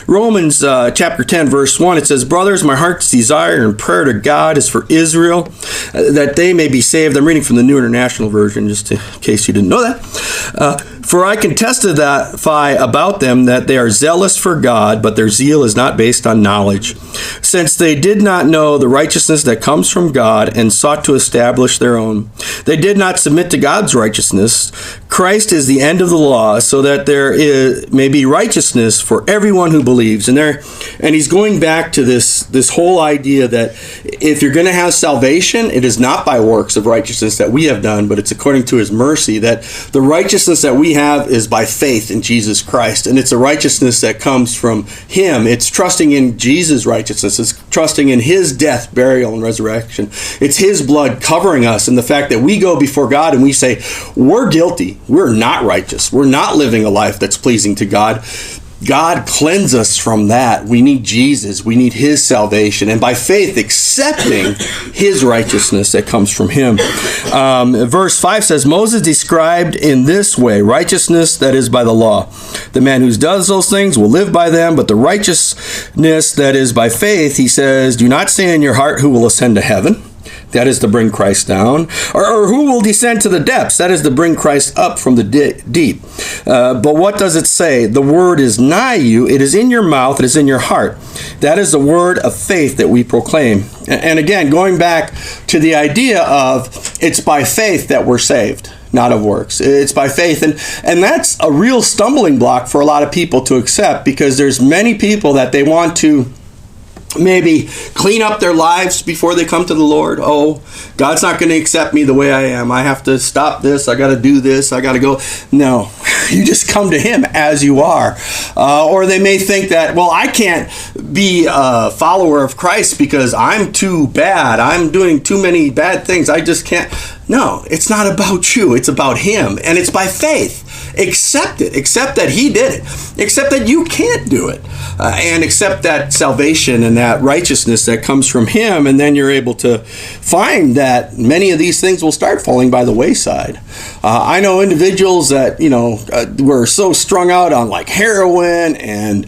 Romans chapter 10, verse 1, it says, "Brothers, my heart's desire and prayer to God is for Israel, that they may be saved." I'm reading from the New International Version, just in case you didn't know that. "For I can testify about them that they are zealous for God, but their zeal is not based on knowledge, since they did not know the righteousness that comes from God and sought to establish their own. They did not submit to God's righteousness. Christ is the end of the law, so that may be righteousness for everyone who believes." And he's going back to this whole idea that if you're going to have salvation, it is not by works of righteousness that we have done, but it's according to his mercy, that the righteousness that we have is by faith in Jesus Christ. And it's a righteousness that comes from him. It's trusting in Jesus' righteousness. It's trusting in his death, burial, and resurrection. It's his blood covering us, and the fact that we go before God and we say, we're guilty. We're not righteous. We're not living a life that's pleasing to God. God cleanse us from that. We need Jesus. We need his salvation. And by faith, accepting his righteousness that comes from him. Verse 5 says, "Moses described in this way righteousness that is by the law. The man who does those things will live by them, but the righteousness that is by faith," he says, "do not say in your heart who will ascend to heaven." That is to bring Christ down. Or who will descend to the depths? That is to bring Christ up from the deep. But what does it say? The word is nigh you. It is in your mouth. It is in your heart. That is the word of faith that we proclaim. And again, going back to the idea of it's by faith that we're saved, not of works. It's by faith. And that's a real stumbling block for a lot of people to accept, because there's many people that they want to maybe clean up their lives before they come to the Lord. Oh, God's not going to accept me the way I am. I have to stop this. I got to do this. I got to go. No, you just come to him as you are. Or they may think that, well, I can't be a follower of Christ because I'm too bad. I'm doing too many bad things. I just can't. No, it's not about you. It's about him. And it's by faith. Accept it. Accept that he did it. Accept that you can't do it. And accept that salvation and that righteousness that comes from him. And then you're able to find that many of these things will start falling by the wayside. I know individuals that, were so strung out on like heroin and,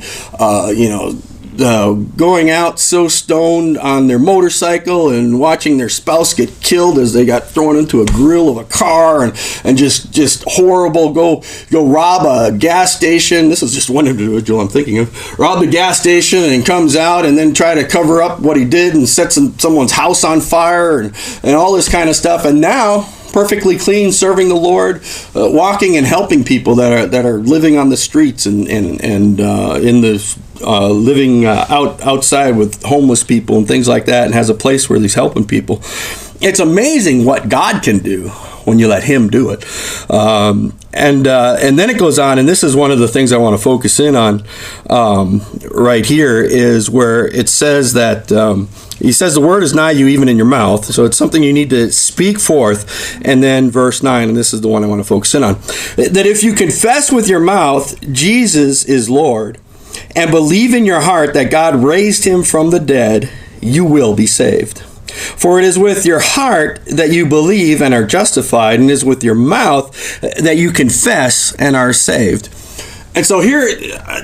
going out so stoned on their motorcycle and watching their spouse get killed as they got thrown into a grill of a car and just horrible. Go rob a gas station. This is just one individual I'm thinking of. Rob the gas station and comes out and then try to cover up what he did and set someone's house on fire and all this kind of stuff. And now, perfectly clean, serving the Lord, walking and helping people that are living on the streets and in the living outside with homeless people and things like that, and has a place where he's helping people. It's amazing what God can do when you let him do it. And then it goes on, and this is one of the things I want to focus in on right here, is where it says that he says the word is nigh you, even in your mouth. So it's something you need to speak forth. And then verse 9, and this is the one I want to focus in on, that if you confess with your mouth Jesus is Lord, and believe in your heart that God raised him from the dead, you will be saved. For it is with your heart that you believe and are justified, and it is with your mouth that you confess and are saved. And so here,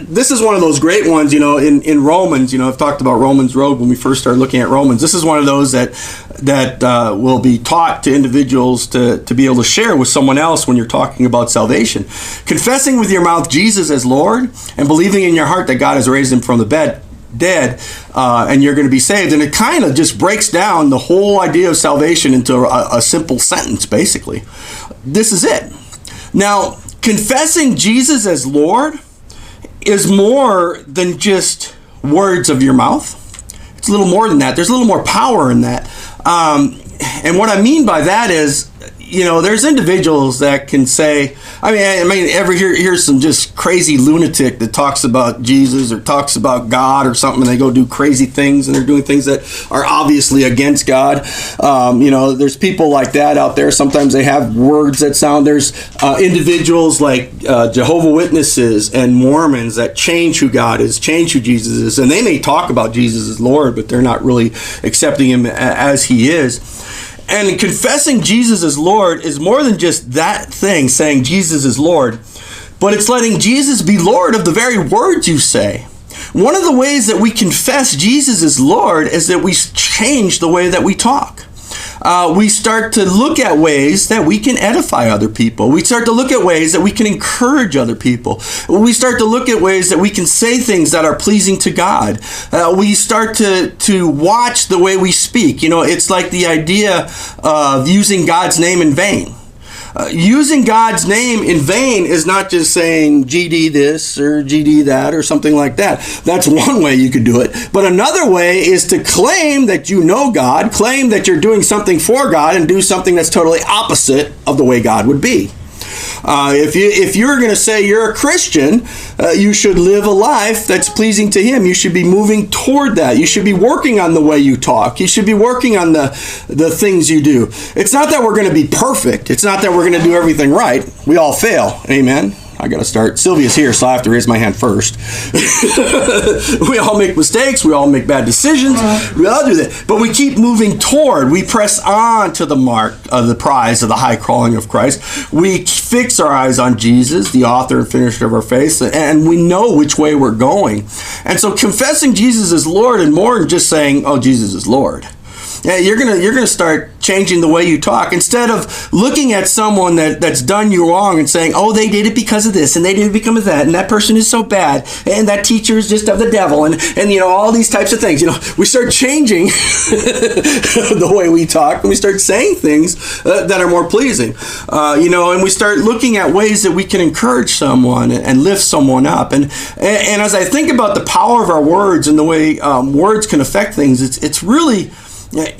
this is one of those great ones, in Romans. I've talked about Romans Road when we first started looking at Romans. This is one of those that will be taught to individuals to be able to share with someone else when you're talking about salvation. Confessing with your mouth Jesus as Lord, and believing in your heart that God has raised him from the dead, and you're going to be saved. And it kind of just breaks down the whole idea of salvation into a simple sentence, basically. This is it. Now, confessing Jesus as Lord is more than just words of your mouth. It's a little more than that. There's a little more power in that. And what I mean by that is, there's individuals that can say, here's some just crazy lunatic that talks about Jesus or talks about God or something, and they go do crazy things, and they're doing things that are obviously against God. There's people like that out there. Sometimes they have words that sound. There's individuals like Jehovah's Witnesses and Mormons that change who God is, change who Jesus is, and they may talk about Jesus as Lord, but they're not really accepting him as he is. And confessing Jesus as Lord is more than just that thing, saying Jesus is Lord, but it's letting Jesus be Lord of the very words you say. one of the ways that we confess Jesus is Lord is that we change the way that we talk. We start to look at ways that we can edify other people. We start to look at ways that we can encourage other people. We start to look at ways that we can say things that are pleasing to God. We start to watch the way we speak. It's like the idea of using God's name in vain. Using God's name in vain is not just saying GD this or GD that or something like that. That's one way you could do it. But another way is to claim that you know God, claim that you're doing something for God, and do something that's totally opposite of the way God would be. If you're going to say you're a Christian, you should live a life that's pleasing to Him. You should be moving toward that. You should be working on the way you talk. You should be working on the things you do. It's not that we're going to be perfect. It's not that we're going to do everything right. We all fail. Amen. I got to start. Sylvia's here, so I have to raise my hand first. We all make mistakes. We all make bad decisions. We all do that. But we keep moving toward. We press on to the mark of the prize of the high calling of Christ. We fix our eyes on Jesus, the author and finisher of our faith, and we know which way we're going. And so confessing Jesus as Lord, and more than just saying, oh, Jesus is Lord. Yeah, you're gonna start changing the way you talk. Instead of looking at someone that's done you wrong and saying, oh, they did it because of this, and they did it because of that, and that person is so bad, and that teacher is just of the devil, and all these types of things. We start changing the way we talk, and we start saying things that are more pleasing. And we start looking at ways that we can encourage someone and lift someone up. And as I think about the power of our words and the way words can affect things, it's really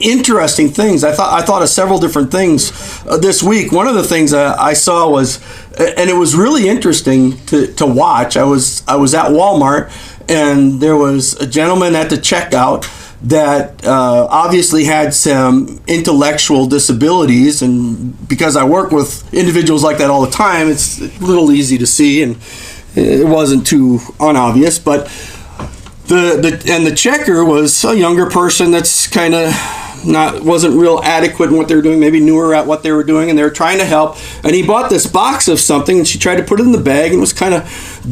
interesting things. I thought of several different things this week. One of the things I saw was, and it was really interesting to watch. I was at Walmart, and there was a gentleman at the checkout that obviously had some intellectual disabilities, and because I work with individuals like that all the time, it's a little easy to see, and it wasn't too unobvious, but the checker was a younger person that's kind of wasn't real adequate in what they were doing, maybe newer at what they were doing, and they were trying to help. And he bought this box of something, and she tried to put it in the bag, and it was kind of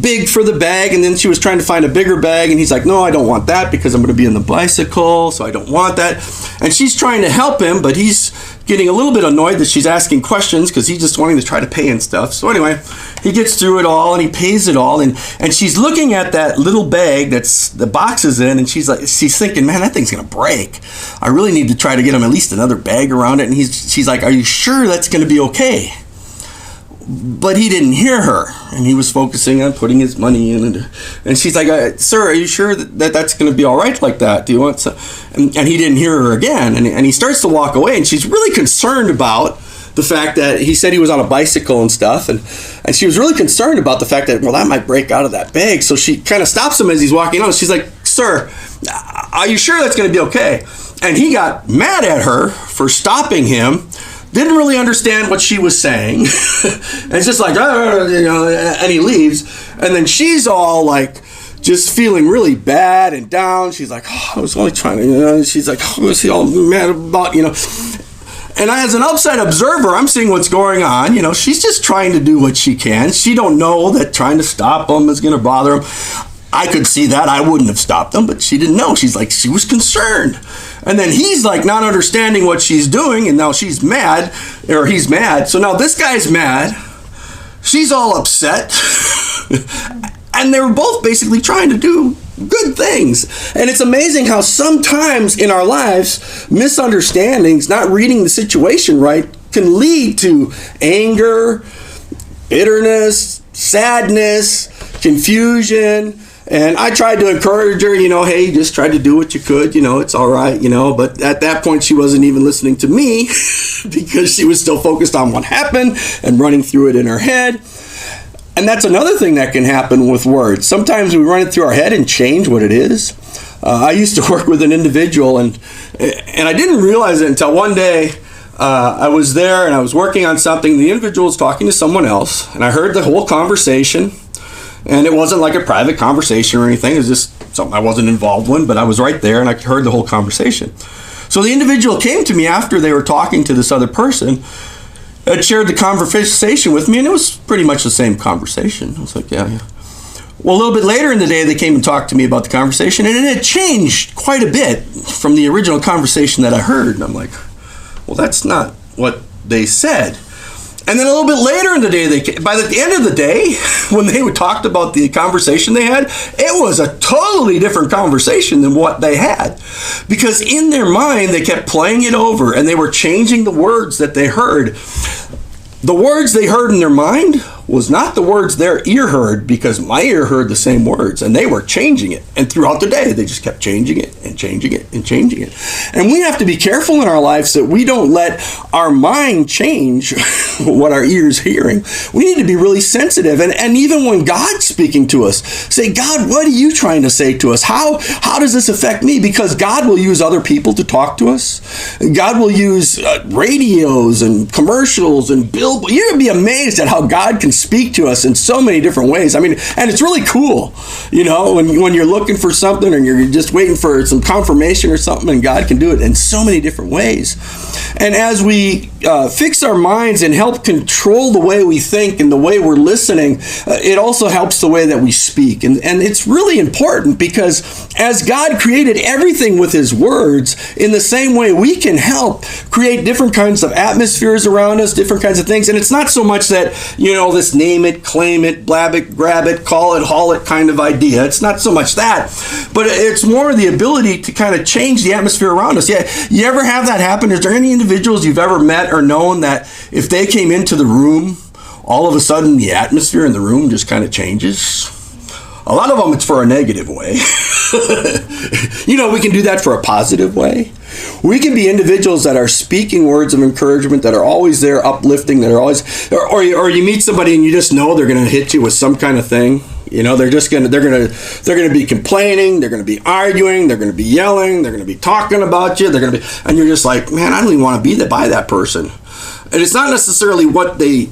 big for the bag, and then she was trying to find a bigger bag, and he's like, no, I don't want that because I'm going to be on the bicycle, so I don't want that. And she's trying to help him, but he's getting a little bit annoyed that she's asking questions because he's just wanting to try to pay and stuff. So anyway, he gets through it all and he pays it all, and she's looking at that little bag that's the box is in, and she's thinking, man, that thing's gonna break. I really need to try to get him at least another bag around it. And she's like, are you sure that's gonna be okay? But he didn't hear her, and he was focusing on putting his money in. And she's like, sir, are you sure that that's going to be all right like that? Do you want some? And he didn't hear her again, and he starts to walk away, and she's really concerned about the fact that he said he was on a bicycle and stuff, and she was really concerned about the fact that, well, that might break out of that bag. So she kind of stops him as he's walking on. She's like, sir, are you sure that's going to be okay? And he got mad at her for stopping him. Didn't really understand what she was saying. And it's just like, and he leaves. And then she's all like, just feeling really bad and down. She's like, oh, I was only trying to, she's like, oh, what's he all mad about, And as an outside observer, I'm seeing what's going on. She's just trying to do what she can. She don't know that trying to stop him is going to bother him. I could see that. I wouldn't have stopped him, but she didn't know. She was concerned. And then he's like not understanding what she's doing, and now she's mad, or he's mad. So now this guy's mad. She's all upset. And they were both basically trying to do good things. And it's amazing how sometimes in our lives, misunderstandings, not reading the situation right, can lead to anger, bitterness, sadness, confusion. And I tried to encourage her, hey, just try to do what you could, it's all right, but at that point she wasn't even listening to me because she was still focused on what happened and running through it in her head. And that's another thing that can happen with words. Sometimes we run it through our head and change what it is. I used to work with an individual, and I didn't realize it until one day I was there and I was working on something. The individual was talking to someone else, and I heard the whole conversation. And it wasn't like a private conversation or anything. It was just something I wasn't involved in, but I was right there and I heard the whole conversation. So the individual came to me after they were talking to this other person, had shared the conversation with me, and it was pretty much the same conversation. I was like, yeah. Well, a little bit later in the day, they came and talked to me about the conversation, and it had changed quite a bit from the original conversation that I heard. And I'm like, well, that's not what they said. And then a little bit later in the day, by the end of the day, when they talked about the conversation they had, it was a totally different conversation than what they had. Because in their mind, they kept playing it over, and they were changing the words that they heard. The words they heard in their mind was not the words their ear heard, because my ear heard the same words, and they were changing it. And throughout the day, they just kept changing it and changing it and changing it. And we have to be careful in our lives that we don't let our mind change what our ear's hearing. We need to be really sensitive. And even when God's speaking to us, say, God, what are you trying to say to us? How does this affect me? Because God will use other people to talk to us. God will use radios and commercials and billboards. You're going to be amazed at how God can speak to us in so many different ways. I mean, and it's really cool, when you're looking for something and you're just waiting for some confirmation or something, and God can do it in so many different ways. And as we fix our minds and help control the way we think and the way we're listening, it also helps the way that we speak. And it's really important, because as God created everything with his words, in the same way we can help create different kinds of atmospheres around us, different kinds of things. And it's not so much that, this name it, claim it, blab it, grab it, call it, haul it kind of idea. It's not so much that, but it's more the ability to kind of change the atmosphere around us. Yeah, you ever have that happen? Is there any individuals you've ever met or known that if they came into the room, all of a sudden the atmosphere in the room just kind of changes? A lot of them, it's for a negative way. We can do that for a positive way. We can be individuals that are speaking words of encouragement, that are always there, uplifting, that are always, or you meet somebody and you just know they're going to hit you with some kind of thing. They're going to be complaining, they're going to be arguing, they're going to be yelling, they're going to be talking about you, and you're just like, man, I don't even want to be by that person. And it's not necessarily what they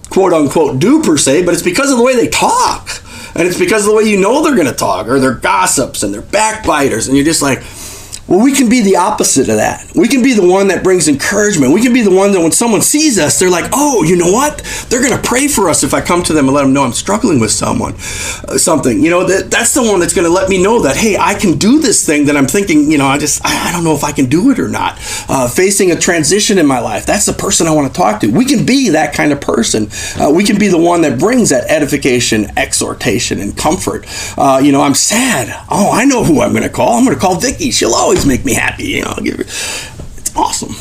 quote unquote do per se, but it's because of the way they talk. And it's because of the way they're going to talk, or they're gossips and they're backbiters. And you're just like, well, we can be the opposite of that. We can be the one that brings encouragement. We can be the one that when someone sees us, they're like, oh, you know what? They're going to pray for us if I come to them and let them know I'm struggling with something. That's the one that's going to let me know that, hey, I can do this thing that I'm thinking, I don't know if I can do it or not. Facing a transition in my life. That's the person I want to talk to. We can be that kind of person. We can be the one that brings that edification, exhortation, and comfort. I'm sad. Oh, I know who I'm going to call. I'm going to call Vicky. She'll always make me happy. It's awesome.